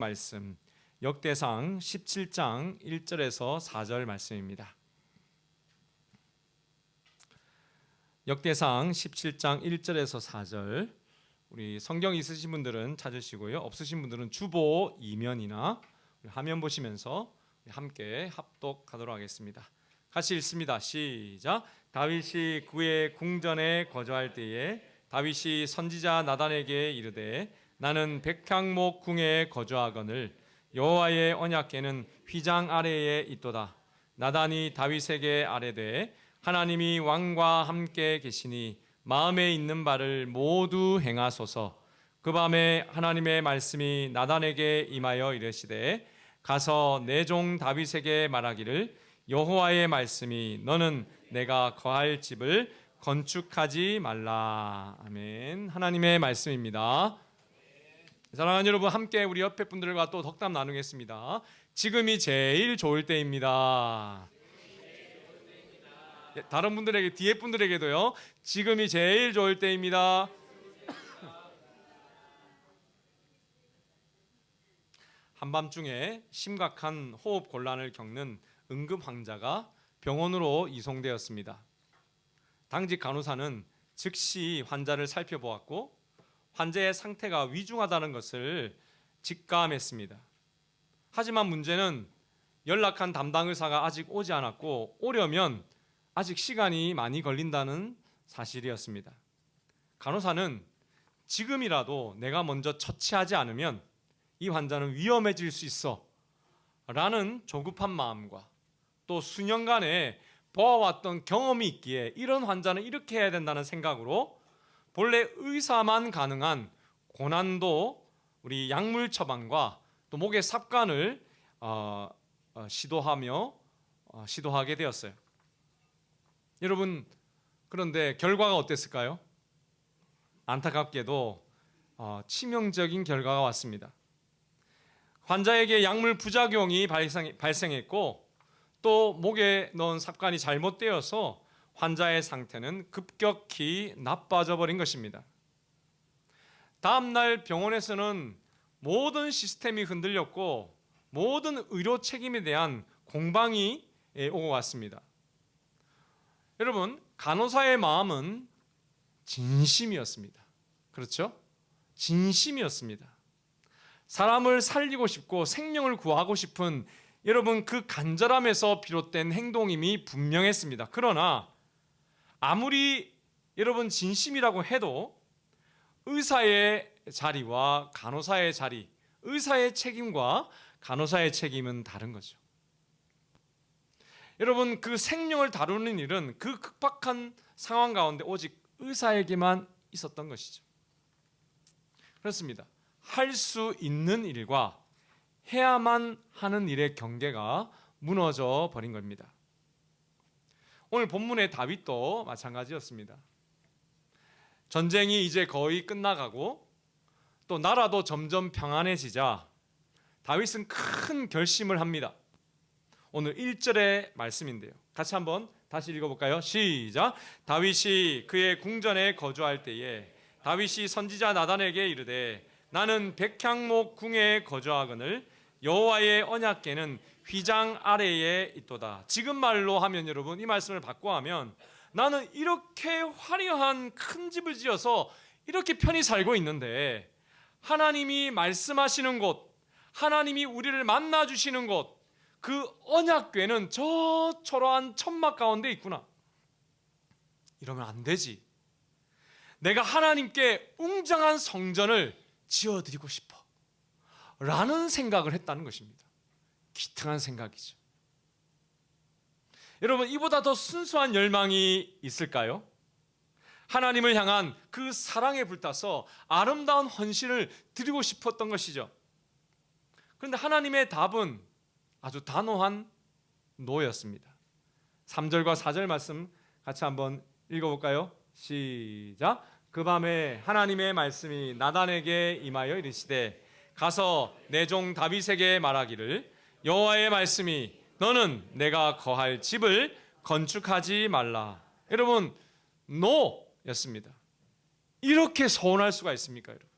말씀 역대상 17장 1절에서 4절 말씀입니다. 역대상 17장 1절에서 4절, 우리 성경 있으신 분들은 찾으시고요, 없으신 분들은 주보 2면이나 화면 보시면서 함께 합독하도록 하겠습니다. 같이 읽습니다. 시작. 다윗이 그의 궁전에 거주할 때에 다윗이 선지자 나단에게 이르되 나는 백향목 궁에 거주하거늘 여호와의 언약궤는 휘장 아래에 있도다. 나단이 다윗에게 아뢰되 하나님이 왕과 함께 계시니 마음에 있는 바를 모두 행하소서. 그 밤에 하나님의 말씀이 나단에게 임하여 이르시되 가서 내 종 다윗에게 말하기를 여호와의 말씀이 너는 내가 거할 집을 건축하지 말라. 아멘. 하나님의 말씀입니다. 사랑하는 여러분, 함께 우리 옆에 분들과 또 덕담 나누겠습니다. 지금이 제일 좋을 때입니다. 다른 분들에게, 뒤에 분들에게도요, 지금이 제일 좋을 때입니다. 한밤중에 심각한 호흡 곤란을 겪는 응급 환자가 병원으로 이송되었습니다. 당직 간호사는 즉시 환자를 살펴보았고 환자의 상태가 위중하다는 것을 직감했습니다. 하지만 문제는 연락한 담당 의사가 아직 오지 않았고 오려면 아직 시간이 많이 걸린다는 사실이었습니다. 간호사는 지금이라도 내가 먼저 처치하지 않으면 이 환자는 위험해질 수 있어 라는 조급한 마음과 또 수년간의 보아왔던 경험이 있기에 이런 환자는 이렇게 해야 된다는 생각으로 본래 의사만 가능한 고난도 우리 약물 처방과 또 목의 삽관을 시도하게 되었어요. 여러분, 그런데 결과가 어땠을까요? 안타깝게도 치명적인 결과가 왔습니다. 환자에게 약물 부작용이 발생했고 또 목에 넣은 삽관이 잘못되어서 환자의 상태는 급격히 나빠져 버린 것입니다. 다음날 병원에서는 모든 시스템이 흔들렸고 모든 의료 책임에 대한 공방이 오고 갔습니다. 여러분, 간호사의 마음은 진심이었습니다. 그렇죠? 진심이었습니다. 사람을 살리고 싶고 생명을 구하고 싶은 여러분 그 간절함에서 비롯된 행동임이 분명했습니다. 그러나 아무리 여러분 진심이라고 해도 의사의 자리와 간호사의 자리, 의사의 책임과 간호사의 책임은 다른 거죠. 여러분, 그 생명을 다루는 일은 그 급박한 상황 가운데 오직 의사에게만 있었던 것이죠. 그렇습니다. 할 수 있는 일과 해야만 하는 일의 경계가 무너져 버린 겁니다. 오늘 본문의 다윗도 마찬가지였습니다. 전쟁이 이제 거의 끝나가고 또 나라도 점점 평안해지자 다윗은 큰 결심을 합니다. 오늘 1절의 말씀인데요. 같이 한번 다시 읽어볼까요? 시작. 다윗이 그의 궁전에 거주할 때에 다윗이 선지자 나단에게 이르되 나는 백향목 궁에 거주하거늘 여호와의 언약궤는 휘장 아래에 있도다. 지금 말로 하면 여러분, 이 말씀을 바꿔하면 나는 이렇게 화려한 큰 집을 지어서 이렇게 편히 살고 있는데 하나님이 말씀하시는 곳, 하나님이 우리를 만나주시는 곳, 그 언약궤는 저 초라한 천막 가운데 있구나. 이러면 안 되지. 내가 하나님께 웅장한 성전을 지어드리고 싶어 라는 생각을 했다는 것입니다. 기특한 생각이죠. 여러분, 이보다 더 순수한 열망이 있을까요? 하나님을 향한 그 사랑에 불타서 아름다운 헌신을 드리고 싶었던 것이죠. 그런데 하나님의 답은 아주 단호한 노였습니다. 3절과 4절 말씀 같이 한번 읽어볼까요? 시작. 그 밤에 하나님의 말씀이 나단에게 임하여 이르시되 가서 내 종 다윗에게 말하기를 여호와의 말씀이 너는 내가 거할 집을 건축하지 말라. 여러분, 노였습니다. 이렇게 서운할 수가 있습니까, 여러분?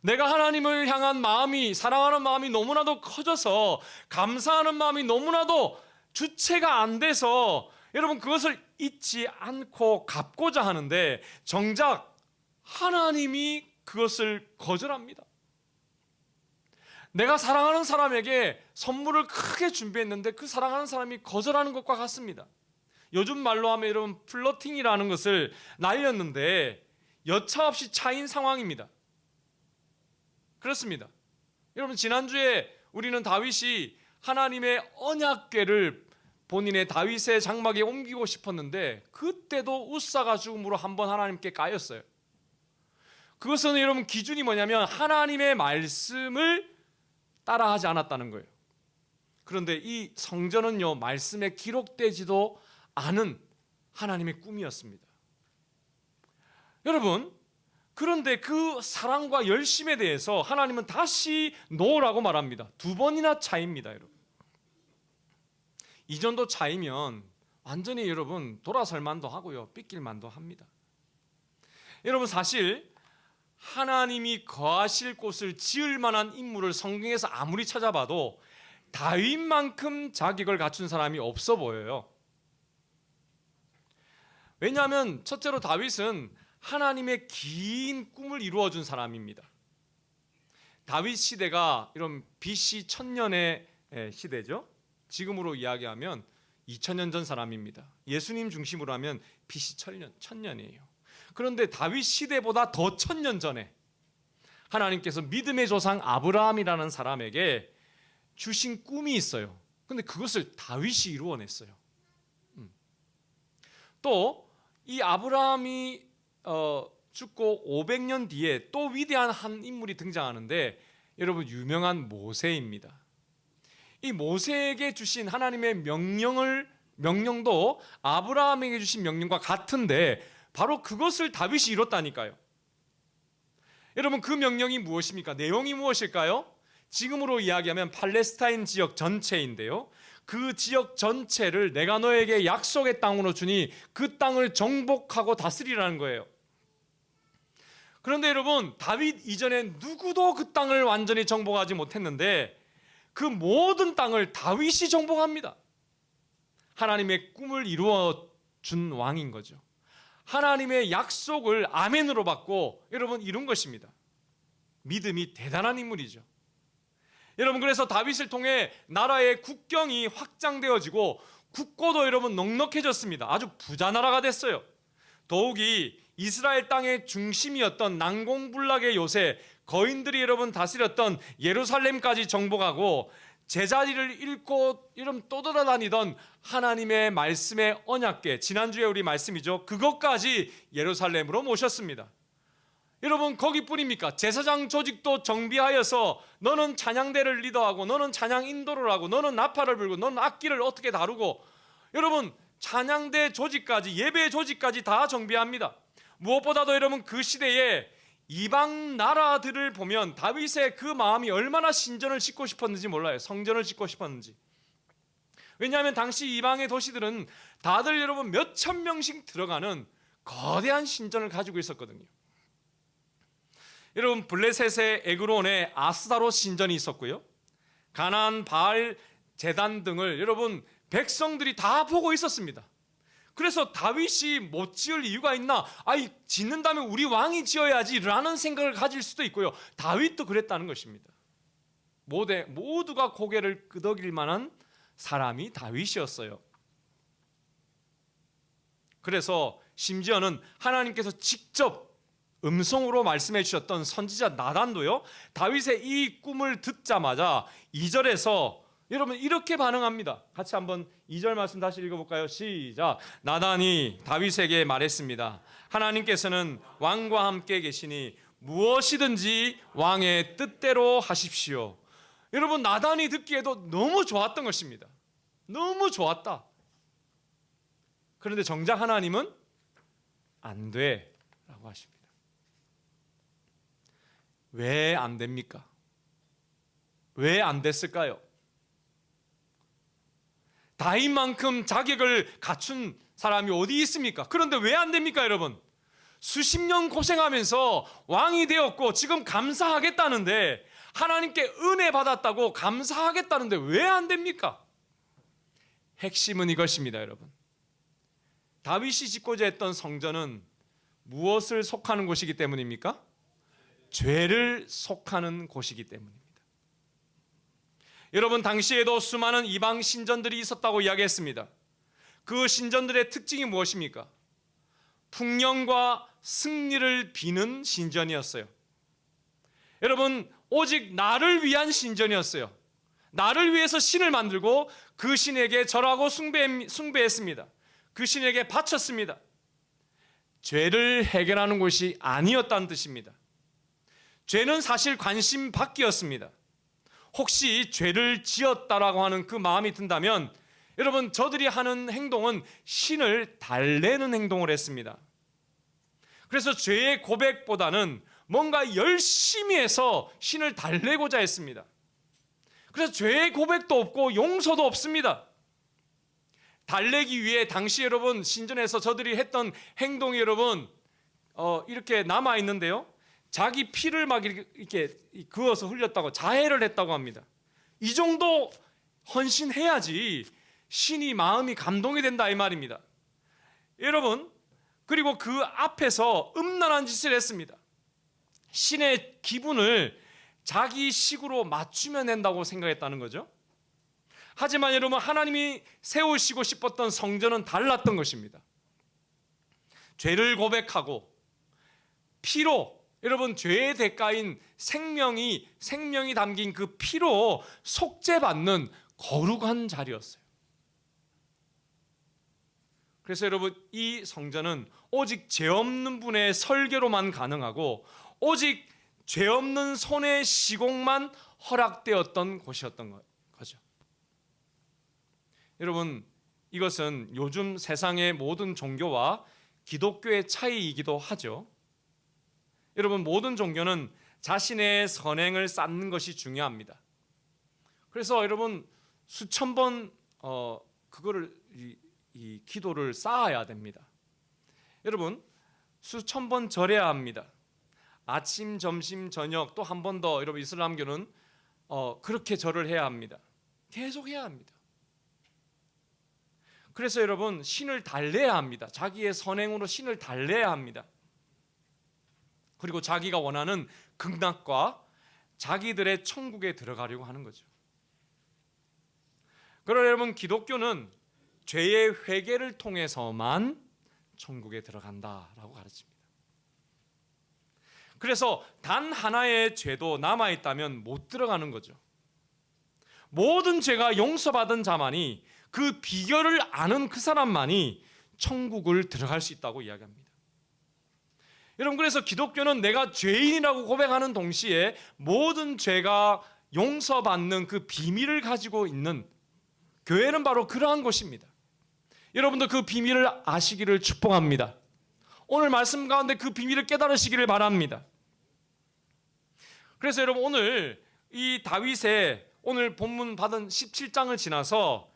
내가 하나님을 향한 마음이, 사랑하는 마음이 너무나도 커져서 감사하는 마음이 너무나도 주체가 안 돼서 여러분 그것을 잊지 않고 갚고자 하는데 정작 하나님이 그것을 거절합니다. 내가 사랑하는 사람에게 선물을 크게 준비했는데 그 사랑하는 사람이 거절하는 것과 같습니다. 요즘 말로 하면 여러분 플러팅이라는 것을 날렸는데 여차없이 차인 상황입니다. 그렇습니다. 여러분 지난주에 우리는 다윗이 하나님의 언약궤를 본인의 다윗의 장막에 옮기고 싶었는데 그때도 웃사가 죽음으로 한번 하나님께 까였어요. 그것은 여러분 기준이 뭐냐면 하나님의 말씀을 따라하지 않았다는 거예요. 그런데 이 성전은요 말씀에 기록되지도 않은 하나님의 꿈이었습니다. 여러분 그런데 그 사랑과 열심에 대해서 하나님은 다시 노라고 말합니다. 2번이나 차입니다. 여러분 이 정도 차이면 완전히 여러분 돌아설 만도 하고요 삐낄 만도 합니다. 여러분 사실 하나님이 거하실 곳을 지을 만한 인물을 성경에서 아무리 찾아봐도 다윗만큼 자격을 갖춘 사람이 없어 보여요. 왜냐하면 첫째로 다윗은 하나님의 긴 꿈을 이루어준 사람입니다. 다윗 시대가 이런 BC 1000년의 시대죠. 지금으로 이야기하면 2000년 전 사람입니다. 예수님 중심으로 하면 BC 1000년이에요. 그런데 다윗 시대보다 더 1000년 전에 하나님께서 믿음의 조상 아브라함이라는 사람에게 주신 꿈이 있어요. 근데 그것을 다윗이 이루어냈어요. 또 이 아브라함이 죽고 500년 뒤에 또 위대한 한 인물이 등장하는데 여러분 유명한 모세입니다. 이 모세에게 주신 하나님의 명령도 아브라함에게 주신 명령과 같은데 바로 그것을 다윗이 이뤘다니까요. 여러분 그 명령이 무엇입니까? 내용이 무엇일까요? 지금으로 이야기하면 팔레스타인 지역 전체인데요. 그 지역 전체를 내가 너에게 약속의 땅으로 주니 그 땅을 정복하고 다스리라는 거예요. 그런데 여러분 다윗 이전에 누구도 그 땅을 완전히 정복하지 못했는데 그 모든 땅을 다윗이 정복합니다. 하나님의 꿈을 이루어 준 왕인 거죠. 하나님의 약속을 아멘으로 받고 여러분 이룬 것입니다. 믿음이 대단한 인물이죠. 여러분 그래서 다윗을 통해 나라의 국경이 확장되어지고 국고도 여러분 넉넉해졌습니다. 아주 부자 나라가 됐어요. 더욱이 이스라엘 땅의 중심이었던 난공불락의 요새 거인들이 여러분 다스렸던 예루살렘까지 정복하고 제자리를 잃고 이런 떠돌아다니던 하나님의 말씀의 언약궤, 지난주에 우리 말씀이죠. 그것까지 예루살렘으로 모셨습니다. 여러분 거기뿐입니까? 제사장 조직도 정비하여서 너는 찬양대를 리더하고 너는 찬양 인도를 하고 너는 나팔을 불고 너는 악기를 어떻게 다루고 여러분 찬양대 조직까지 예배 조직까지 다 정비합니다. 무엇보다도 여러분 그 시대에 이방 나라들을 보면 다윗의 그 마음이 얼마나 신전을 짓고 싶었는지 몰라요. 성전을 짓고 싶었는지. 왜냐하면 당시 이방의 도시들은 다들 여러분 몇천 명씩 들어가는 거대한 신전을 가지고 있었거든요. 여러분 블레셋의 에그론에 아스다롯 신전이 있었고요. 가나안 바알 제단 등을 여러분 백성들이 다 보고 있었습니다. 그래서 다윗이 못 지을 이유가 있나? 짓는다면 우리 왕이 지어야지 라는 생각을 가질 수도 있고요. 다윗도 그랬다는 것입니다. 모두가 고개를 끄덕일 만한 사람이 다윗이었어요. 그래서 심지어는 하나님께서 직접 음성으로 말씀해 주셨던 선지자 나단도요 다윗의 이 꿈을 듣자마자 2절에서 여러분 이렇게 반응합니다. 같이 한번 2절 말씀 다시 읽어볼까요? 시작. 나단이 다윗에게 말했습니다. 하나님께서는 왕과 함께 계시니 무엇이든지 왕의 뜻대로 하십시오. 여러분 나단이 듣기에도 너무 좋았던 것입니다. 너무 좋았다. 그런데 정작 하나님은 안 돼 라고 하십니다. 왜 안 됩니까? 왜 안 됐을까요? 다윗만큼 자격을 갖춘 사람이 어디 있습니까? 그런데 왜 안 됩니까, 여러분? 수십 년 고생하면서 왕이 되었고 지금 감사하겠다는데, 하나님께 은혜 받았다고 감사하겠다는데 왜 안 됩니까? 핵심은 이것입니다, 여러분. 다윗이 짓고자 했던 성전은 무엇을 속하는 곳이기 때문입니까? 죄를 속하는 곳이기 때문입니다. 여러분, 당시에도 수많은 이방 신전들이 있었다고 이야기했습니다. 그 신전들의 특징이 무엇입니까? 풍령과 승리를 비는 신전이었어요. 여러분, 오직 나를 위한 신전이었어요. 나를 위해서 신을 만들고 그 신에게 절하고 숭배했습니다. 그 신에게 바쳤습니다. 죄를 해결하는 곳이 아니었다는 뜻입니다. 죄는 사실 관심 밖이었습니다. 혹시 죄를 지었다라고 하는 그 마음이 든다면, 여러분, 저들이 하는 행동은 신을 달래는 행동을 했습니다. 그래서 죄의 고백보다는 뭔가 열심히 해서 신을 달래고자 했습니다. 그래서 죄의 고백도 없고 용서도 없습니다. 달래기 위해 당시 여러분 신전에서 저들이 했던 행동이 여러분 이렇게 남아 있는데요. 자기 피를 막 이렇게 그어서 흘렸다고, 자해를 했다고 합니다. 이 정도 헌신해야지 신이 마음이 감동이 된다 이 말입니다. 여러분, 그리고 그 앞에서 음란한 짓을 했습니다. 신의 기분을 자기 식으로 맞추면 된다고 생각했다는 거죠. 하지만 여러분, 하나님이 세우시고 싶었던 성전은 달랐던 것입니다. 죄를 고백하고 피로, 여러분, 죄의 대가인 생명이 담긴 그 피로 속죄받는 거룩한 자리였어요. 그래서 여러분, 이 성전은 오직 죄 없는 분의 설계로만 가능하고 오직 죄 없는 손의 시공만 허락되었던 곳이었던 거죠. 여러분, 이것은 요즘 세상의 모든 종교와 기독교의 차이이기도 하죠. 여러분, 모든 종교는 자신의 선행을 쌓는 것이 중요합니다. 그래서 여러분, 수천 번 그거를 이 기도를 쌓아야 됩니다. 여러분, 수천 번 절해야 합니다. 아침, 점심, 저녁 또 한 번 더. 여러분, 이슬람교는 그렇게 절을 해야 합니다. 계속 해야 합니다. 그래서 여러분, 신을 달래야 합니다. 자기의 선행으로 신을 달래야 합니다. 그리고 자기가 원하는 극락과 자기들의 천국에 들어가려고 하는 거죠. 그러나 여러분, 기독교는 죄의 회개를 통해서만 천국에 들어간다라고 가르칩니다. 그래서 단 하나의 죄도 남아있다면 못 들어가는 거죠. 모든 죄가 용서받은 자만이, 그 비결을 아는 그 사람만이 천국을 들어갈 수 있다고 이야기합니다. 여러분, 그래서 기독교는 내가 죄인이라고 고백하는 동시에 모든 죄가 용서받는 그 비밀을 가지고 있는, 교회는 바로 그러한 것입니다. 여러분도 그 비밀을 아시기를 축복합니다. 오늘 말씀 가운데 그 비밀을 깨달으시기를 바랍니다. 그래서 여러분, 오늘 이 다윗의 오늘 본문 받은 17장을 지나서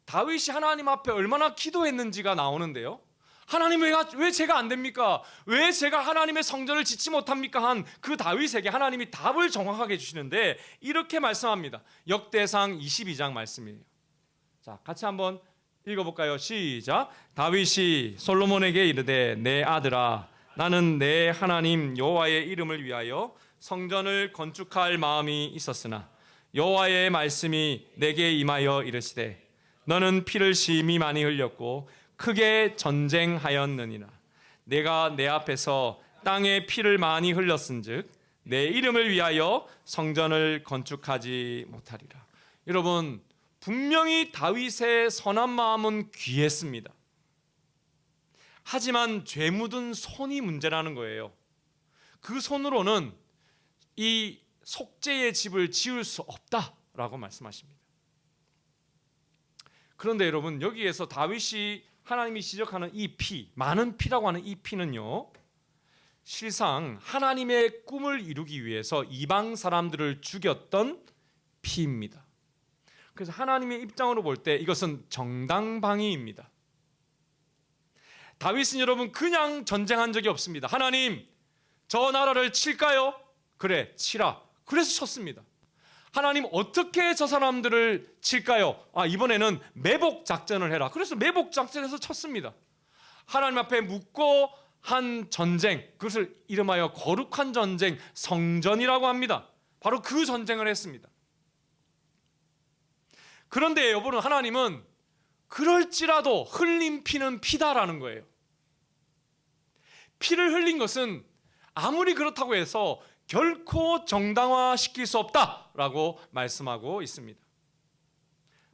다윗이 하나님 앞에 얼마나 기도했는지가 나오는데요. 하나님, 왜 제가 안 됩니까? 왜 제가 하나님의 성전을 짓지 못합니까? 한 그 다윗에게 하나님이 답을 정확하게 주시는데 이렇게 말씀합니다. 역대상 22장 말씀이에요. 자, 같이 한번 읽어볼까요? 시작. 다윗이 솔로몬에게 이르되, 내 아들아, 나는 내 하나님 여호와의 이름을 위하여 성전을 건축할 마음이 있었으나 여호와의 말씀이 내게 임하여 이르시되, 너는 피를 심히 많이 흘렸고 크게 전쟁하였느니라. 내가 내 앞에서 땅에 피를 많이 흘렸은즉 내 이름을 위하여 성전을 건축하지 못하리라. 여러분, 분명히 다윗의 선한 마음은 귀했습니다. 하지만 죄 묻은 손이 문제라는 거예요. 그 손으로는 이 속죄의 집을 지을 수 없다라고 말씀하십니다. 그런데 여러분, 여기에서 다윗이 하나님이 지적하는 이 피, 많은 피라고 하는 이 피는요, 실상 하나님의 꿈을 이루기 위해서 이방 사람들을 죽였던 피입니다. 그래서 하나님의 입장으로 볼 때 이것은 정당방위입니다. 다윗은 여러분 그냥 전쟁한 적이 없습니다. 하나님, 저 나라를 칠까요? 그래, 치라. 그래서 쳤습니다. 하나님, 어떻게 저 사람들을 칠까요? 이번에는 매복 작전을 해라. 그래서 매복 작전에서 쳤습니다. 하나님 앞에 묻고 한 전쟁, 그것을 이름하여 거룩한 전쟁, 성전이라고 합니다. 바로 그 전쟁을 했습니다. 그런데 여러분, 하나님은 그럴지라도 흘린 피는 피다라는 거예요. 피를 흘린 것은 아무리 그렇다고 해서 결코 정당화시킬 수 없다라고 말씀하고 있습니다.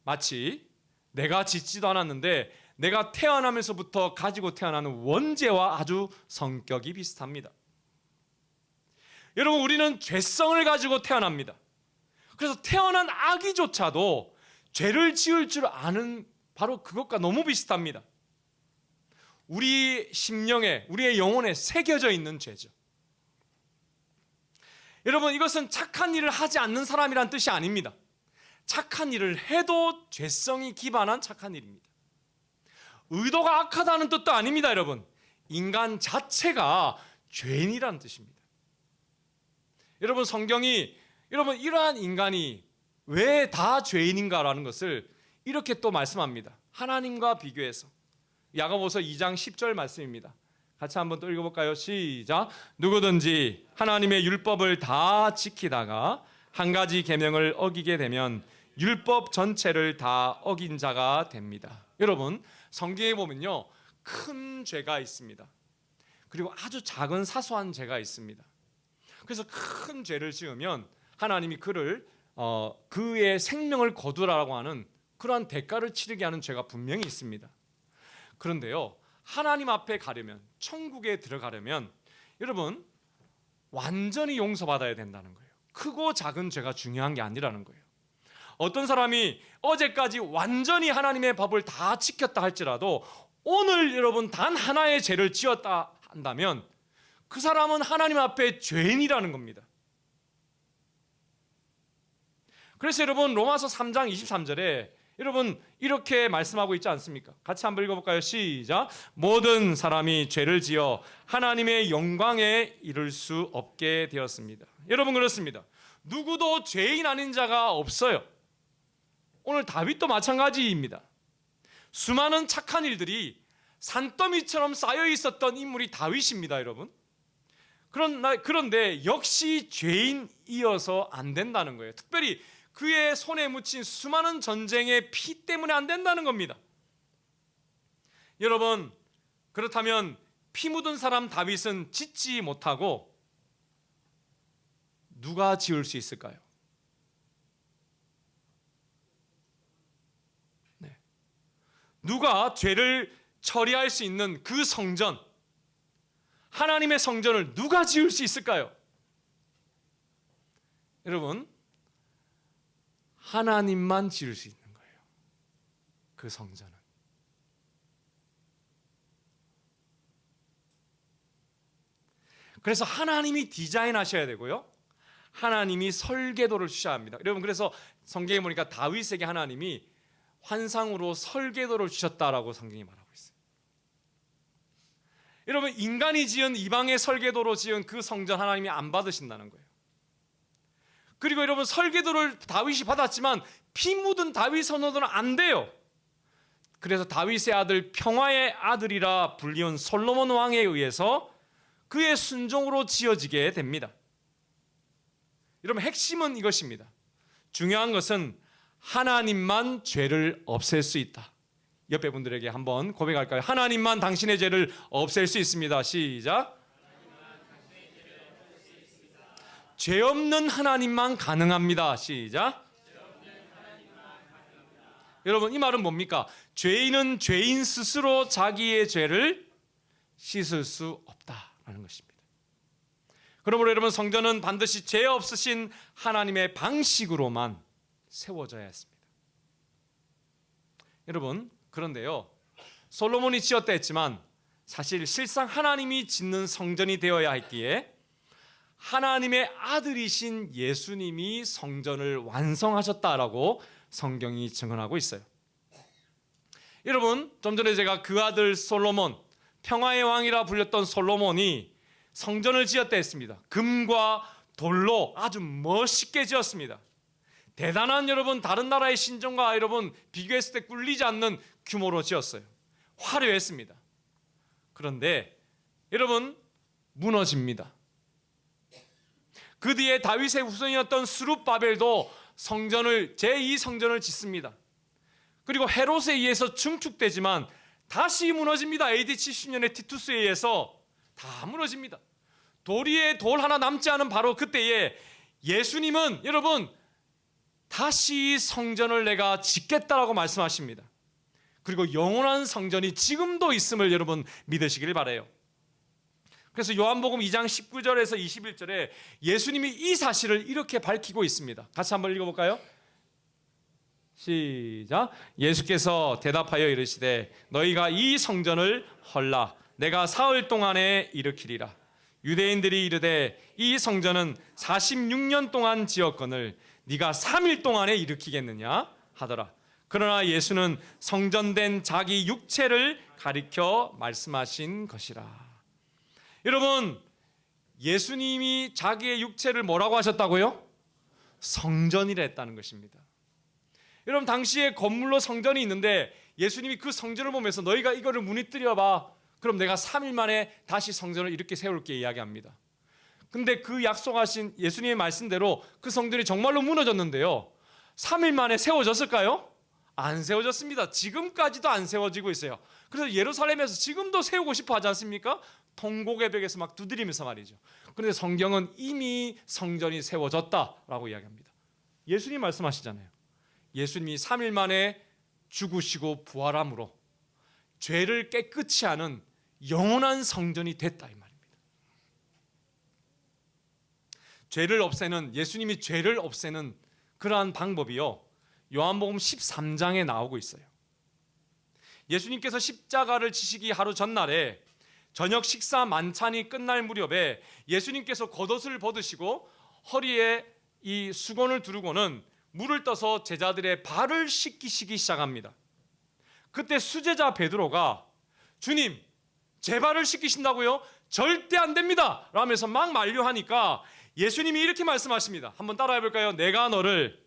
마치 내가 짓지도 않았는데 내가 태어나면서부터 가지고 태어나는 원죄와 아주 성격이 비슷합니다. 여러분, 우리는 죄성을 가지고 태어납니다. 그래서 태어난 아기조차도 죄를 지을 줄 아는 바로 그것과 너무 비슷합니다. 우리 심령에, 우리의 영혼에 새겨져 있는 죄죠. 여러분, 이것은 착한 일을 하지 않는 사람이란 뜻이 아닙니다. 착한 일을 해도 죄성이 기반한 착한 일입니다. 의도가 악하다는 뜻도 아닙니다, 여러분. 인간 자체가 죄인이라는 뜻입니다. 여러분, 성경이 이러한 인간이 왜 다 죄인인가라는 것을 이렇게 또 말씀합니다. 하나님과 비교해서. 야고보서 2장 10절 말씀입니다. 같이 한번 또 읽어볼까요? 시작. 누구든지 하나님의 율법을 다 지키다가 한 가지 계명을 어기게 되면 율법 전체를 다 어긴 자가 됩니다. 여러분, 성경에 보면요, 큰 죄가 있습니다. 그리고 아주 작은 사소한 죄가 있습니다. 그래서 큰 죄를 지으면 하나님이 그의 생명을 거두라고 하는 그러한 대가를 치르게 하는 죄가 분명히 있습니다. 그런데요, 하나님 앞에 가려면, 천국에 들어가려면 여러분 완전히 용서받아야 된다는 거예요. 크고 작은 죄가 중요한 게 아니라는 거예요. 어떤 사람이 어제까지 완전히 하나님의 법을 다 지켰다 할지라도 오늘 여러분 단 하나의 죄를 지었다 한다면 그 사람은 하나님 앞에 죄인이라는 겁니다. 그래서 여러분, 로마서 3장 23절에 여러분 이렇게 말씀하고 있지 않습니까? 같이 한번 읽어볼까요? 시작. 모든 사람이 죄를 지어 하나님의 영광에 이를 수 없게 되었습니다. 여러분, 그렇습니다. 누구도 죄인 아닌 자가 없어요. 오늘 다윗도 마찬가지입니다. 수많은 착한 일들이 산더미처럼 쌓여 있었던 인물이 다윗입니다, 여러분. 그런데 역시 죄인이어서 안 된다는 거예요. 특별히 그의 손에 묻힌 수많은 전쟁의 피 때문에 안 된다는 겁니다. 여러분, 그렇다면 피 묻은 사람 다윗은 짓지 못하고 누가 지을 수 있을까요? 네. 누가 죄를 처리할 수 있는 그 성전, 하나님의 성전을 누가 지을 수 있을까요? 여러분, 하나님만 지을 수 있는 거예요. 그 성전은. 그래서 하나님이 디자인하셔야 되고요, 하나님이 설계도를 주셔야 합니다. 여러분, 그래서 성경에 보니까 다윗에게 하나님이 환상으로 설계도를 주셨다라고 성경이 말하고 있어요. 여러분, 인간이 지은 이방의 설계도로 지은 그 성전 하나님이 안 받으신다는 거예요. 그리고 여러분, 설계도를 다윗이 받았지만 피 묻은 다윗 선호도는 안 돼요. 그래서 다윗의 아들, 평화의 아들이라 불리운 솔로몬 왕에 의해서 그의 순종으로 지어지게 됩니다. 여러분, 핵심은 이것입니다. 중요한 것은 하나님만 죄를 없앨 수 있다. 옆에 분들에게 한번 고백할까요? 하나님만 당신의 죄를 없앨 수 있습니다. 시작. 죄 없는 하나님만 가능합니다. 시작. 여러분, 이 말은 뭡니까? 죄인은 죄인 스스로 자기의 죄를 씻을 수 없다라는 것입니다. 그러므로 여러분, 성전은 반드시 죄 없으신 하나님의 방식으로만 세워져야 했습니다. 여러분, 그런데요, 솔로몬이 지었다 했지만 사실 실상 하나님이 짓는 성전이 되어야 했기에 하나님의 아들이신 예수님이 성전을 완성하셨다라고 성경이 증언하고 있어요. 여러분, 좀 전에 제가 그 아들 솔로몬, 평화의 왕이라 불렸던 솔로몬이 성전을 지었다 했습니다. 금과 돌로 아주 멋있게 지었습니다. 대단한 여러분 다른 나라의 신전과 여러분 비교했을 때 꿀리지 않는 규모로 지었어요. 화려했습니다. 그런데 여러분 무너집니다. 그 뒤에 다윗의 후손이었던 스룹바벨도 성전을 제2성전을 짓습니다. 그리고 헤롯에 의해서 중축되지만 다시 무너집니다. AD 70년에 티투스에 의해서 다 무너집니다. 돌 위에 돌 하나 남지 않은 바로 그때에 예수님은 여러분 다시 성전을 내가 짓겠다라고 말씀하십니다. 그리고 영원한 성전이 지금도 있음을 여러분 믿으시길 바라요. 그래서 요한복음 2장 19절에서 21절에 예수님이 이 사실을 이렇게 밝히고 있습니다. 같이 한번 읽어볼까요? 시작. 예수께서 대답하여 이르시되 너희가 이 성전을 헐라 내가 사흘 동안에 일으키리라. 유대인들이 이르되 이 성전은 46년 동안 지었거늘 네가 3일 동안에 일으키겠느냐 하더라. 그러나 예수는 성전된 자기 육체를 가리켜 말씀하신 것이라. 여러분 예수님이 자기의 육체를 뭐라고 하셨다고요? 성전이라 했다는 것입니다. 여러분 당시에 건물로 성전이 있는데 예수님이 그 성전을 보면서 너희가 이거를 무너뜨려 봐. 그럼 내가 3일 만에 다시 성전을 이렇게 세울게 이야기합니다. 근데 그 약속하신 예수님의 말씀대로 그 성전이 정말로 무너졌는데요. 3일 만에 세워졌을까요? 안 세워졌습니다. 지금까지도 안 세워지고 있어요. 그래서 예루살렘에서 지금도 세우고 싶어 하지 않습니까? 통곡의 벽에서 막 두드리면서 말이죠. 그런데 성경은 이미 성전이 세워졌다라고 이야기합니다. 예수님 말씀하시잖아요. 예수님이 3일 만에 죽으시고 부활함으로 죄를 깨끗이 하는 영원한 성전이 됐다 이 말입니다. 죄를 없애는 예수님이 죄를 없애는 그러한 방법이요. 요한복음 13장에 나오고 있어요. 예수님께서 십자가를 지시기 하루 전날에 저녁 식사 만찬이 끝날 무렵에 예수님께서 겉옷을 벗으시고 허리에 이 수건을 두르고는 물을 떠서 제자들의 발을 씻기시기 시작합니다. 그때 수제자 베드로가 주님 제 발을 씻기신다고요? 절대 안 됩니다 라면서 막 만류하니까 예수님이 이렇게 말씀하십니다. 한번 따라해 볼까요? 내가 너를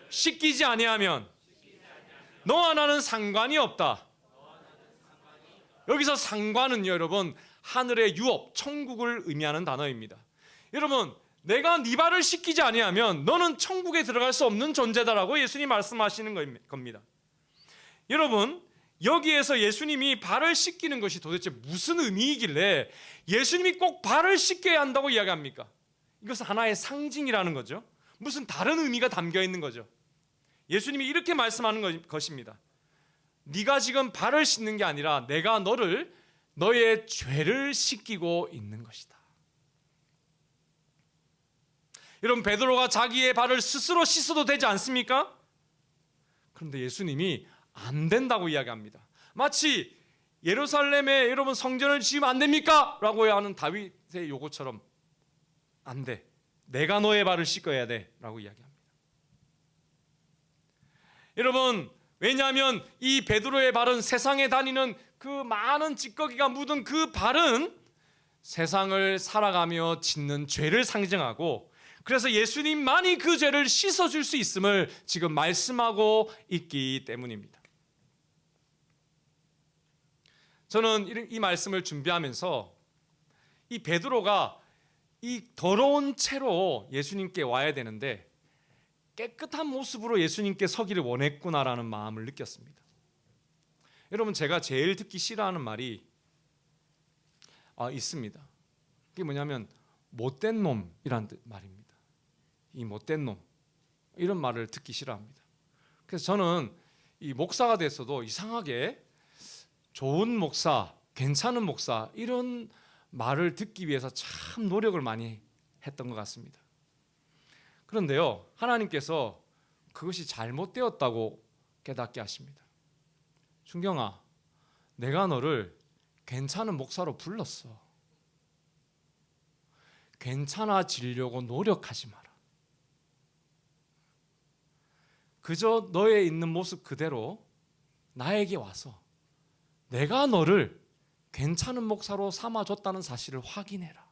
씻기지 아니하면 너와 나는 상관이 없다. 여기서 상관은요 여러분 하늘의 유업, 천국을 의미하는 단어입니다. 여러분 내가 네 발을 씻기지 아니하면 너는 천국에 들어갈 수 없는 존재다라고 예수님 말씀하시는 겁니다. 여러분 여기에서 예수님이 발을 씻기는 것이 도대체 무슨 의미이길래 예수님이 꼭 발을 씻겨야 한다고 이야기합니까? 이것은 하나의 상징이라는 거죠. 무슨 다른 의미가 담겨 있는 거죠. 예수님이 이렇게 말씀하는 것입니다. 네가 지금 발을 씻는 게 아니라 내가 너의 죄를 씻기고 있는 것이다. 여러분 베드로가 자기의 발을 스스로 씻어도 되지 않습니까? 그런데 예수님이 안 된다고 이야기합니다. 마치 예루살렘에 여러분 성전을 지으면 안 됩니까? 라고 하는 다윗의 요구처럼 안 돼. 내가 너의 발을 씻어야 돼 라고 이야기합니다. 여러분 왜냐하면 이 베드로의 발은 세상에 다니는 그 많은 찌꺼기가 묻은 그 발은 세상을 살아가며 짓는 죄를 상징하고 그래서 예수님만이 그 죄를 씻어줄 수 있음을 지금 말씀하고 있기 때문입니다. 저는 이 말씀을 준비하면서 이 베드로가 이 더러운 채로 예수님께 와야 되는데 깨끗한 모습으로 예수님께 서기를 원했구나라는 마음을 느꼈습니다. 여러분 제가 제일 듣기 싫어하는 말이 있습니다. 그게 뭐냐면 못된 놈이란 말입니다. 이 못된 놈 이런 말을 듣기 싫어합니다. 그래서 저는 이 목사가 됐어도 이상하게 좋은 목사, 괜찮은 목사 이런 말을 듣기 위해서 참 노력을 많이 했던 것 같습니다. 그런데요 하나님께서 그것이 잘못되었다고 깨닫게 하십니다. 순경아 내가 너를 괜찮은 목사로 불렀어. 괜찮아지려고 노력하지 마라. 그저 너의 있는 모습 그대로 나에게 와서 내가 너를 괜찮은 목사로 삼아줬다는 사실을 확인해라.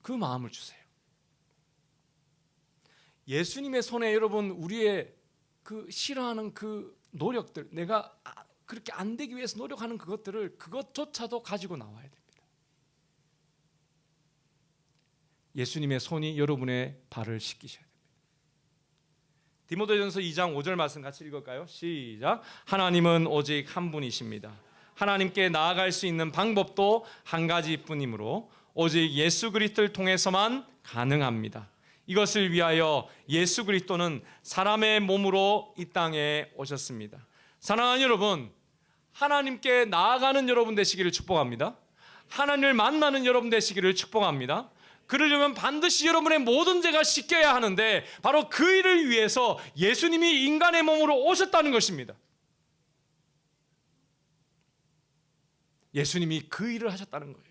그 마음을 주세요. 예수님의 손에 여러분 우리의 그 싫어하는 그 노력들, 내가 그렇게 안 되기 위해서 노력하는 그것들을 그것조차도 가지고 나와야 됩니다. 예수님의 손이 여러분의 발을 씻기셔야 됩니다. 디모데전서 2장 5절 말씀 같이 읽을까요? 시작. 하나님은 오직 한 분이십니다. 하나님께 나아갈 수 있는 방법도 한 가지뿐이므로 오직 예수 그리스도를 통해서만 가능합니다. 이것을 위하여 예수 그리스도는 사람의 몸으로 이 땅에 오셨습니다. 사랑하는 여러분, 하나님께 나아가는 여러분 되시기를 축복합니다. 하나님을 만나는 여러분 되시기를 축복합니다. 그러려면 반드시 여러분의 모든 죄가 씻겨야 하는데 바로 그 일을 위해서 예수님이 인간의 몸으로 오셨다는 것입니다. 예수님이 그 일을 하셨다는 거예요.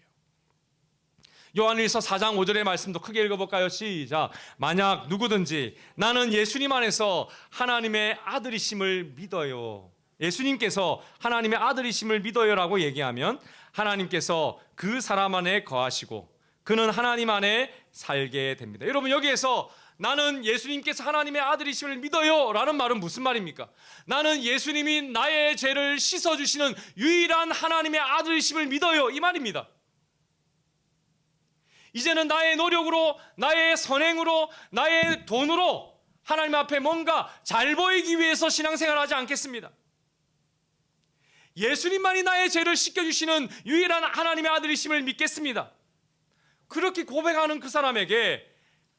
요한일서 4장 5절의 말씀도 크게 읽어볼까요? 시작. 만약 누구든지 나는 예수님 안에서 하나님의 아들이심을 믿어요. 예수님께서 하나님의 아들이심을 믿어요라고 얘기하면 하나님께서 그 사람 안에 거하시고 그는 하나님 안에 살게 됩니다. 여러분, 여기에서 나는 예수님께서 하나님의 아들이심을 믿어요 라는 말은 무슨 말입니까? 나는 예수님이 나의 죄를 씻어주시는 유일한 하나님의 아들이심을 믿어요, 이 말입니다. 이제는 나의 노력으로, 나의 선행으로, 나의 돈으로 하나님 앞에 뭔가 잘 보이기 위해서 신앙생활을 하지 않겠습니다. 예수님만이 나의 죄를 씻겨주시는 유일한 하나님의 아들이심을 믿겠습니다. 그렇게 고백하는 그 사람에게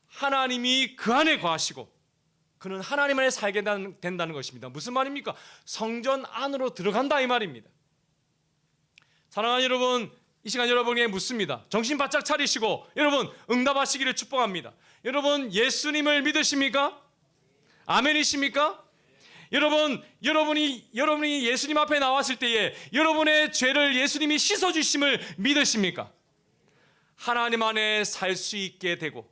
하나님이 그 안에 거하시고 그는 하나님 안에 살게 된다는 것입니다. 무슨 말입니까? 성전 안으로 들어간다 이 말입니다. 사랑하는 여러분, 이 시간 여러분에게 묻습니다. 정신 바짝 차리시고 여러분 응답하시기를 축복합니다. 여러분 예수님을 믿으십니까? 아멘이십니까? 여러분이 예수님 앞에 나왔을 때에 여러분의 죄를 예수님이 씻어주심을 믿으십니까? 하나님 안에 살 수 있게 되고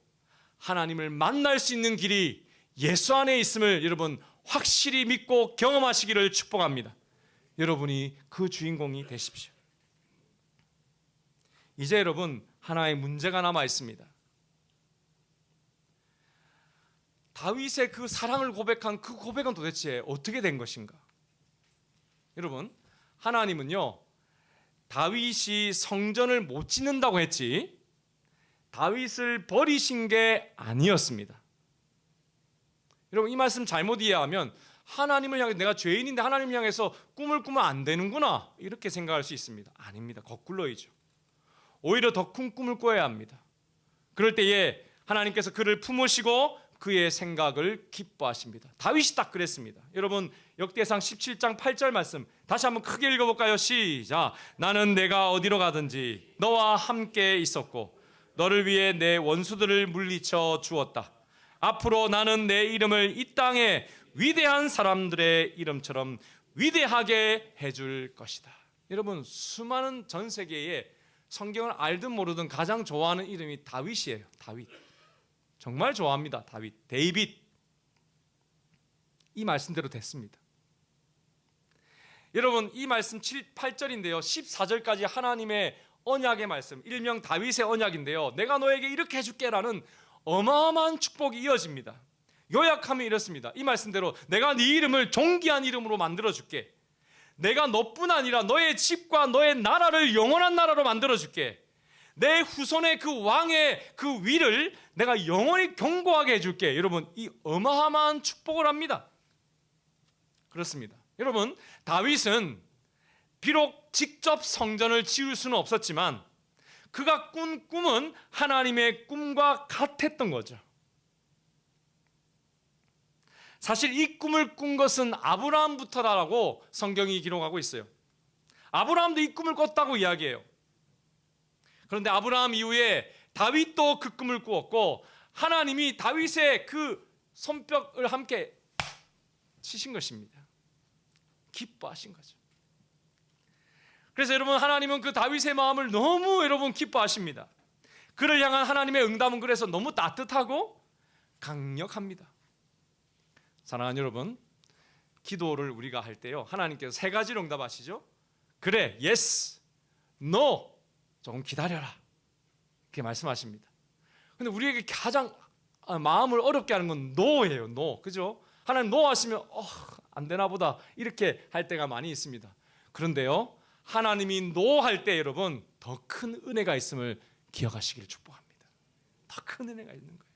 하나님을 만날 수 있는 길이 예수 안에 있음을 여러분 확실히 믿고 경험하시기를 축복합니다. 여러분이 그 주인공이 되십시오. 이제 여러분 하나의 문제가 남아 있습니다. 다윗의 그 사랑을 고백한 그 고백은 도대체 어떻게 된 것인가? 여러분, 하나님은요 다윗이 성전을 못 짓는다고 했지 다윗을 버리신 게 아니었습니다. 여러분, 이 말씀 잘못 이해하면 하나님을 향해, 내가 죄인인데 하나님을 향해서 꿈을 꾸면 안 되는구나 이렇게 생각할 수 있습니다. 아닙니다. 거꾸로이죠. 오히려 더 큰 꿈을 꿔야 합니다. 그럴 때에 하나님께서 그를 품으시고 그의 생각을 기뻐하십니다. 다윗이 딱 그랬습니다. 여러분, 역대상 17장 8절 말씀 다시 한번 크게 읽어볼까요? 시작. 나는 내가 어디로 가든지 너와 함께 있었고 너를 위해 내 원수들을 물리쳐 주었다. 앞으로 나는 내 이름을 이 땅에 위대한 사람들의 이름처럼 위대하게 해줄 것이다. 여러분, 수많은 전 세계에 성경을 알든 모르든 가장 좋아하는 이름이 다윗이에요. 다윗. 정말 좋아합니다. 다윗. 데이빗. 이 말씀대로 됐습니다. 여러분, 이 말씀 8절인데요 14절까지 하나님의 언약의 말씀, 일명 다윗의 언약인데요 내가 너에게 이렇게 해줄게라는 어마어마한 축복이 이어집니다. 요약하면 이렇습니다. 이 말씀대로 내가 네 이름을 존귀한 이름으로 만들어줄게. 내가 너뿐 아니라 너의 집과 너의 나라를 영원한 나라로 만들어줄게. 내 후손의 그 왕의 그 위를 내가 영원히 견고하게 해줄게. 여러분, 이 어마어마한 축복을 합니다. 그렇습니다. 여러분, 다윗은 비록 직접 성전을 지을 수는 없었지만 그가 꾼 꿈은 하나님의 꿈과 같았던 거죠. 사실 이 꿈을 꾼 것은 아브라함부터라고 성경이 기록하고 있어요. 아브라함도 이 꿈을 꿨다고 이야기해요. 그런데 아브라함 이후에 다윗도 그 꿈을 꾸었고 하나님이 다윗의 그 손뼉을 함께 치신 것입니다. 기뻐하신 거죠. 그래서 여러분, 하나님은 그 다윗의 마음을 너무 여러분 기뻐하십니다. 그를 향한 하나님의 응답은 그래서 너무 따뜻하고 강력합니다. 사랑하는 여러분, 기도를 우리가 할 때요, 하나님께서 세 가지로 응답하시죠. 그래, yes, no, 조금 기다려라, 이렇게 말씀하십니다. 근데 우리에게 가장 마음을 어렵게 하는 건 no예요. no, 그죠? 하나님 no 하시면 안 되나 보다 이렇게 할 때가 많이 있습니다. 그런데요, 하나님이 no 할 때 여러분 더 큰 은혜가 있음을 기억하시기를 축복합니다. 더 큰 은혜가 있는 거예요.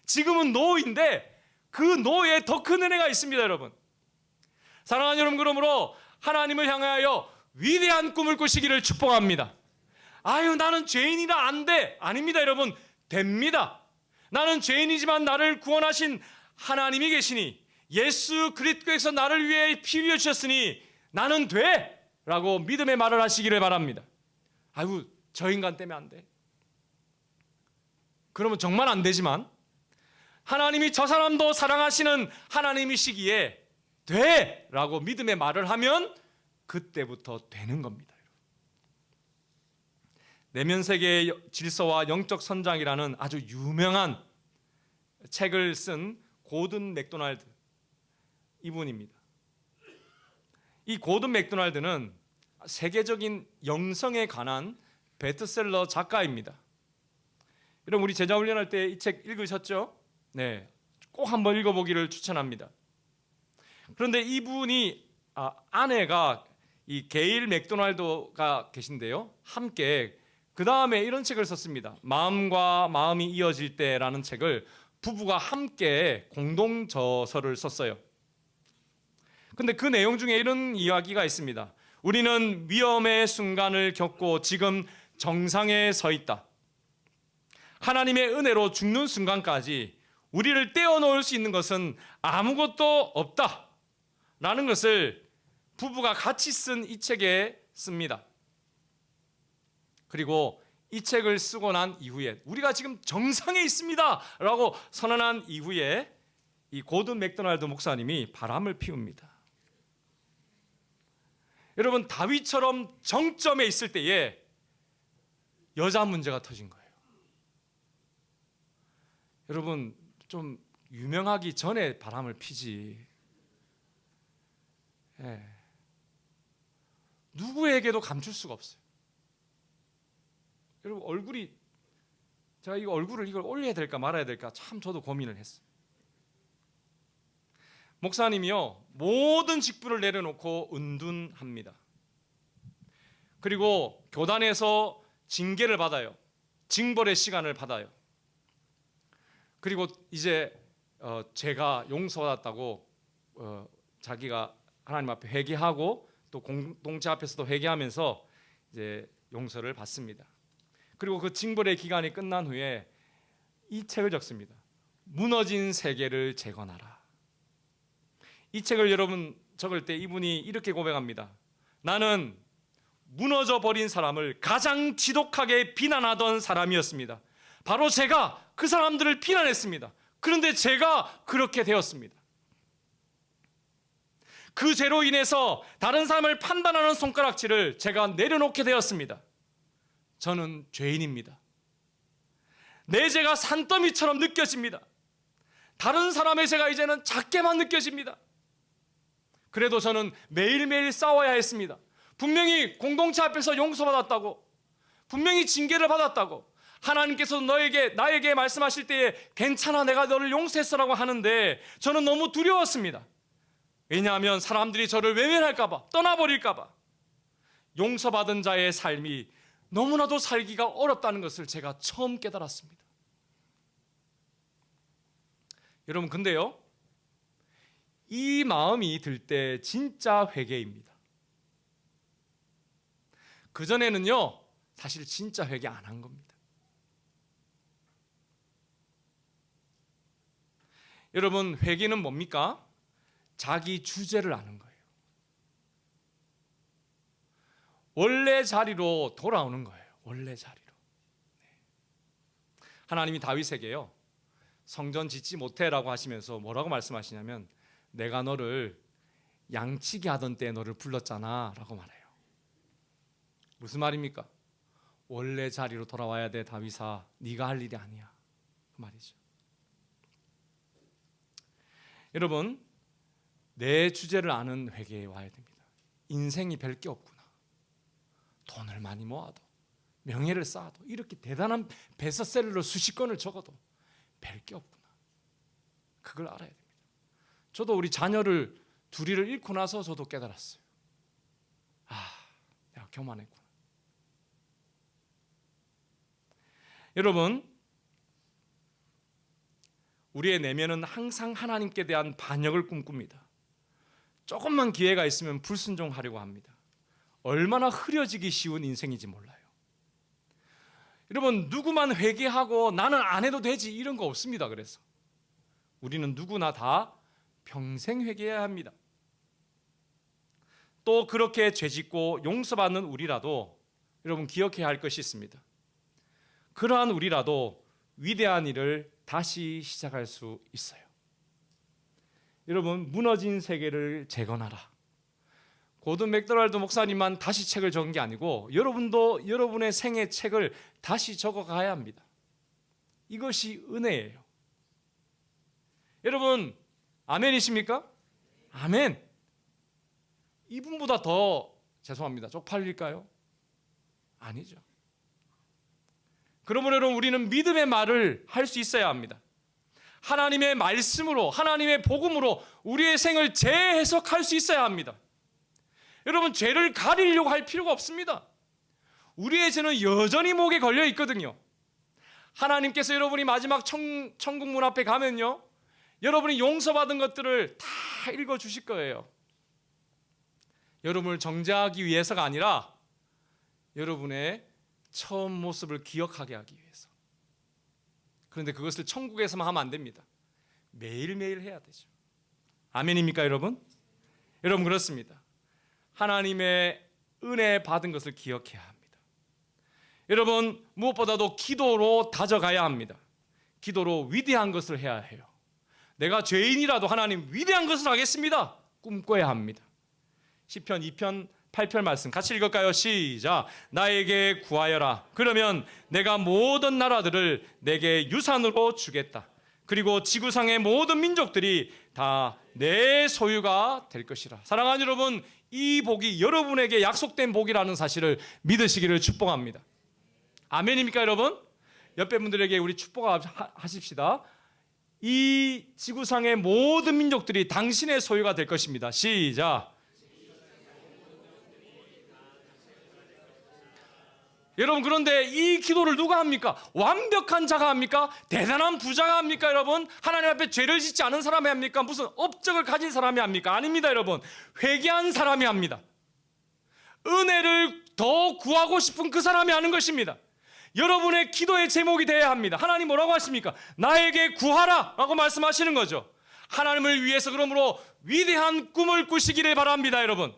지금은 no인데 그 no에 더 큰 은혜가 있습니다. 여러분, 사랑하는 여러분, 그러므로 하나님을 향하여 위대한 꿈을 꾸시기를 축복합니다. 아유, 나는 죄인이라 안 돼. 아닙니다. 여러분, 됩니다. 나는 죄인이지만 나를 구원하신 하나님이 계시니, 예수 그리스도께서 나를 위해 피 흘려 주셨으니 나는 돼 라고 믿음의 말을 하시기를 바랍니다. 아유, 저 인간 때문에 안 돼. 그러면 정말 안 되지만 하나님이 저 사람도 사랑하시는 하나님이시기에 돼 라고 믿음의 말을 하면 그때부터 되는 겁니다. 내면세계의 질서와 영적 선장이라는 아주 유명한 책을 쓴 고든 맥도날드, 이분입니다. 이 고든 맥도날드는 세계적인 영성에 관한 베스트셀러 작가입니다. 여러분, 우리 제자 훈련할 때 이 책 읽으셨죠? 네, 꼭 한번 읽어보기를 추천합니다. 그런데 이분이 아내가 이 게일 맥도날드가 계신데요, 함께 그 다음에 이런 책을 썼습니다. 마음과 마음이 이어질 때라는 책을 부부가 함께 공동 저서를 썼어요. 근데 그 내용 중에 이런 이야기가 있습니다. 우리는 위험의 순간을 겪고 지금 정상에 서 있다. 하나님의 은혜로 죽는 순간까지 우리를 떼어놓을 수 있는 것은 아무것도 없다 라는 것을 부부가 같이 쓴 이 책에 씁니다. 그리고 이 책을 쓰고 난 이후에 우리가 지금 정상에 있습니다 라고 선언한 이후에 이 고든 맥도날드 목사님이 바람을 피웁니다. 여러분, 다윗처럼 정점에 있을 때에 여자 문제가 터진 거예요. 여러분, 좀 유명하기 전에 바람을 피지. 누구에게도 감출 수가 없어요. 여러분, 얼굴이, 제가 이거 얼굴을 이걸 올려야 될까 말아야 될까 참 저도 고민을 했어요. 목사님이요, 모든 직분을 내려놓고 은둔합니다. 그리고 교단에서 징계를 받아요. 징벌의 시간을 받아요. 그리고 이제 제가 용서받았다고 자기가 하나님 앞에 회개하고 또 공동체 앞에서도 회개하면서 이제 용서를 받습니다. 그리고 그 징벌의 기간이 끝난 후에 이 책을 적습니다. 무너진 세계를 재건하라. 이 책을 여러분 적을 때 이분이 이렇게 고백합니다. 나는 무너져 버린 사람을 가장 지독하게 비난하던 사람이었습니다. 바로 제가 그 사람들을 비난했습니다. 그런데 제가 그렇게 되었습니다. 그 죄로 인해서 다른 사람을 판단하는 손가락질을 제가 내려놓게 되었습니다. 저는 죄인입니다. 내 죄가 산더미처럼 느껴집니다. 다른 사람의 죄가 이제는 작게만 느껴집니다. 그래도 저는 매일매일 싸워야 했습니다. 분명히 공동체 앞에서 용서받았다고, 분명히 징계를 받았다고, 하나님께서 나에게 말씀하실 때에 괜찮아, 내가 너를 용서했어라고 하는데 저는 너무 두려웠습니다. 왜냐하면 사람들이 저를 외면할까 봐, 떠나버릴까 봐. 용서받은 자의 삶이 너무나도 살기가 어렵다는 것을 제가 처음 깨달았습니다. 여러분, 근데요, 이 마음이 들 때 진짜 회개입니다. 그전에는요, 사실 진짜 회개 안 한 겁니다. 여러분, 회개는 뭡니까? 자기 주제를 아는 거예요. 원래 자리로 돌아오는 거예요. 원래 자리로. 하나님이 다윗에게요, 성전 짓지 못해라고 하시면서 뭐라고 말씀하시냐면, 내가 너를 양치기 하던 때 너를 불렀잖아 라고 말해요. 무슨 말입니까? 원래 자리로 돌아와야 돼, 다윗아. 네가 할 일이 아니야, 그 말이죠. 여러분, 내 주제를 아는 회개에 와야 됩니다. 인생이 별 게 없구나. 돈을 많이 모아도, 명예를 쌓아도, 이렇게 대단한 베스트셀러를 수십 권을 적어도 별 게 없구나. 그걸 알아야 됩니다. 저도 우리 자녀를 둘이를 잃고 나서 저도 깨달았어요. 내가 교만했구나. 여러분, 우리의 내면은 항상 하나님께 대한 반역을 꿈꿉니다. 조금만 기회가 있으면 불순종하려고 합니다. 얼마나 흐려지기 쉬운 인생인지 몰라요. 여러분, 누구만 회개하고 나는 안 해도 되지 이런 거 없습니다. 그래서 우리는 누구나 다 평생 회개해야 합니다. 또 그렇게 죄짓고 용서받는 우리라도 여러분 기억해야 할 것이 있습니다. 그러한 우리라도 위대한 일을 다시 시작할 수 있어요. 여러분, 무너진 세계를 재건하라. 고든 맥도날드 목사님만 다시 책을 적은 게 아니고 여러분도 여러분의 생애 책을 다시 적어가야 합니다. 이것이 은혜예요. 여러분, 아멘이십니까? 아멘. 이분보다 더 죄송합니다. 쪽팔릴까요? 아니죠. 그러므로 여러분, 우리는 믿음의 말을 할 수 있어야 합니다. 하나님의 말씀으로, 하나님의 복음으로 우리의 생을 재해석할 수 있어야 합니다. 여러분, 죄를 가리려고 할 필요가 없습니다. 우리의 죄는 여전히 목에 걸려 있거든요. 하나님께서 여러분이 마지막 천국 문 앞에 가면요, 여러분이 용서받은 것들을 다 읽어주실 거예요. 여러분을 정죄하기 위해서가 아니라 여러분의 처음 모습을 기억하게 하기 위해서. 그런데 그것을 천국에서만 하면 안 됩니다. 매일매일 해야 되죠. 아멘입니까 여러분? 여러분, 그렇습니다. 하나님의 은혜 받은 것을 기억해야 합니다. 여러분, 무엇보다도 기도로 다져가야 합니다. 기도로 위대한 것을 해야 해요. 내가 죄인이라도 하나님 위대한 것을 하겠습니다. 꿈꿔야 합니다. 시편 2편 8편 말씀 같이 읽을까요? 시작. 나에게 구하여라. 그러면 내가 모든 나라들을 내게 유산으로 주겠다. 그리고 지구상의 모든 민족들이 다 내 소유가 될 것이라. 사랑하는 여러분, 이 복이 여러분에게 약속된 복이라는 사실을 믿으시기를 축복합니다. 아멘입니까 여러분? 옆에 분들에게 우리 축복하십시다. 이 지구상의 모든 민족들이 당신의 소유가 될 것입니다. 시작. 여러분, 그런데 이 기도를 누가 합니까? 완벽한 자가 합니까? 대단한 부자가 합니까 여러분? 하나님 앞에 죄를 짓지 않은 사람이 합니까? 무슨 업적을 가진 사람이 합니까? 아닙니다 여러분. 회개한 사람이 합니다. 은혜를 더 구하고 싶은 그 사람이 하는 것입니다. 여러분의 기도의 제목이 되어야 합니다. 하나님 뭐라고 하십니까? 나에게 구하라 라고 말씀하시는 거죠. 하나님을 위해서 그러므로 위대한 꿈을 꾸시기를 바랍니다 여러분.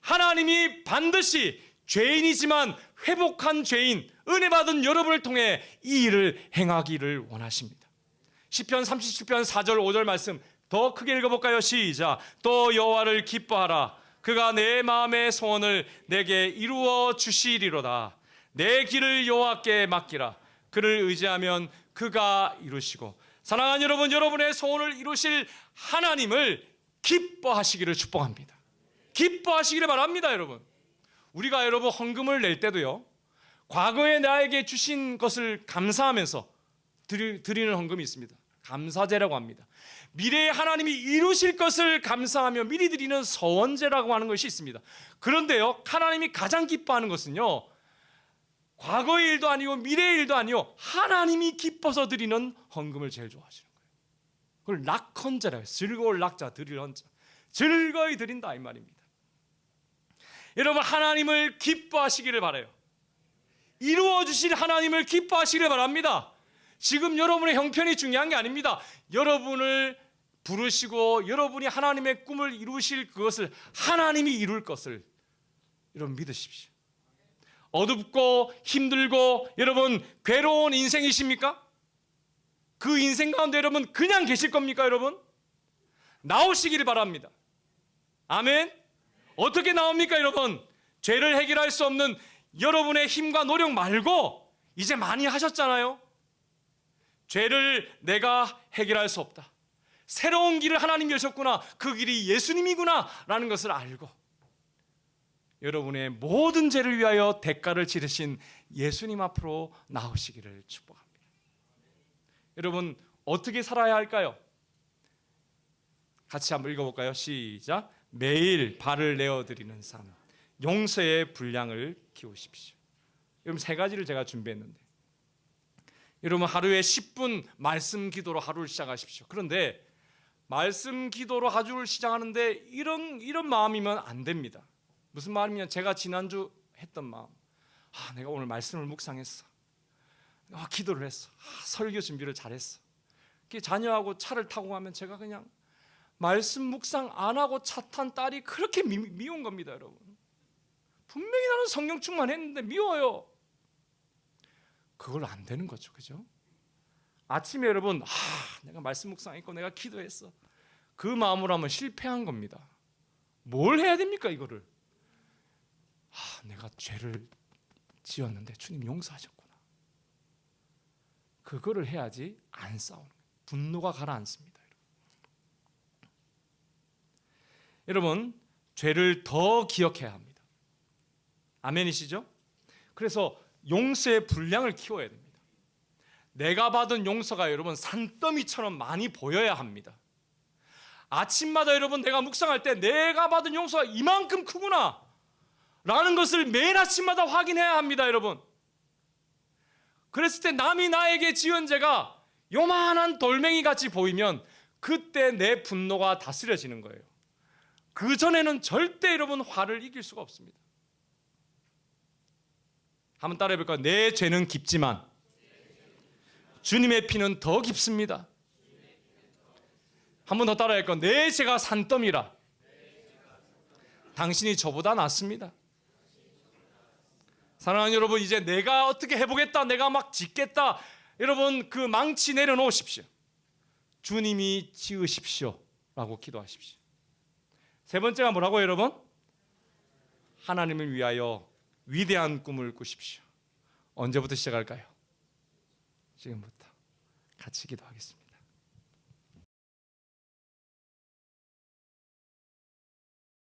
하나님이 반드시 죄인이지만 회복한 죄인, 은혜 받은 여러분을 통해 이 일을 행하기를 원하십니다. 시편 37편 4절 5절 말씀 더 크게 읽어볼까요? 시작. 또 여호와를 기뻐하라. 그가 내 마음의 소원을 내게 이루어 주시리로다. 내 길을 여호와께 맡기라. 그를 의지하면 그가 이루시고. 사랑하는 여러분, 여러분의 소원을 이루실 하나님을 기뻐하시기를 축복합니다. 기뻐하시기를 바랍니다 여러분. 우리가 여러분 헌금을 낼 때도요, 과거에 나에게 주신 것을 감사하면서 드리는 헌금이 있습니다. 감사제라고 합니다. 미래에 하나님이 이루실 것을 감사하며 미리 드리는 서원제라고 하는 것이 있습니다. 그런데요, 하나님이 가장 기뻐하는 것은요, 과거의 일도 아니고 미래의 일도 아니요, 하나님이 기뻐서 드리는 헌금을 제일 좋아하시는 거예요. 그걸 낙헌제라고 해요. 즐거울 낙자 드릴 헌자, 즐거이 드린다 이 말입니다. 여러분, 하나님을 기뻐하시기를 바라요. 이루어 주실 하나님을 기뻐하시기를 바랍니다. 지금 여러분의 형편이 중요한 게 아닙니다. 여러분을 부르시고 여러분이 하나님의 꿈을 이루실 그것을 하나님이 이룰 것을 여러분 믿으십시오. 어둡고 힘들고 여러분 괴로운 인생이십니까? 그 인생 가운데 여러분 그냥 계실 겁니까 여러분? 나오시기를 바랍니다. 아멘. 어떻게 나옵니까 여러분? 죄를 해결할 수 없는 여러분의 힘과 노력 말고 이제 많이 하셨잖아요. 죄를 내가 해결할 수 없다. 새로운 길을 하나님이 여셨구나, 그 길이 예수님이구나 라는 것을 알고 여러분의 모든 죄를 위하여 대가를 치르신 예수님 앞으로 나오시기를 축복합니다. 여러분, 어떻게 살아야 할까요? 같이 한번 읽어볼까요? 시작. 매일 발을 내어드리는 삶, 용서의 분량을 키우십시오. 여러분, 세 가지를 제가 준비했는데, 여러분 하루에 10분 말씀 기도로 하루를 시작하십시오. 그런데 말씀 기도로 하루를 시작하는데 이런 마음이면 안 됩니다. 무슨 마음이냐? 제가 지난주 했던 마음. 내가 오늘 말씀을 묵상했어. 기도를 했어. 설교 준비를 잘했어. 자녀하고 차를 타고 가면 제가 그냥 말씀 묵상 안 하고 차 탄 딸이 그렇게 미운 겁니다, 여러분. 분명히 나는 성령 충만했는데 미워요. 그걸 안 되는 거죠, 그죠? 아침에 여러분, 내가 말씀 묵상했고 내가 기도했어. 그 마음으로 하면 실패한 겁니다. 뭘 해야 됩니까, 이거를? 내가 죄를 지었는데 주님 용서하셨구나. 그거를 해야지 안 싸우는 거예요. 분노가 가라앉습니다. 여러분, 죄를 더 기억해야 합니다. 아멘이시죠? 그래서 용서의 분량을 키워야 됩니다. 내가 받은 용서가 여러분 산더미처럼 많이 보여야 합니다. 아침마다 여러분 내가 묵상할 때 내가 받은 용서가 이만큼 크구나 라는 것을 매일 아침마다 확인해야 합니다, 여러분. 그랬을 때 남이 나에게 지은 죄가 요만한 돌멩이 같이 보이면 그때 내 분노가 다스려지는 거예요. 그 전에는 절대 여러분 화를 이길 수가 없습니다. 한번 따라해 볼까요? 내 죄는 깊지만 주님의 피는 더 깊습니다. 한 번 더 따라해 볼까요? 내 죄가 산더미라 당신이 저보다 낫습니다. 사랑하는 여러분, 이제 내가 어떻게 해보겠다, 내가 막 짓겠다, 여러분 그 망치 내려놓으십시오. 주님이 지으십시오 라고 기도하십시오. 세 번째가 뭐라고요, 여러분? 하나님을 위하여 위대한 꿈을 꾸십시오. 언제부터 시작할까요? 지금부터 같이 기도하겠습니다.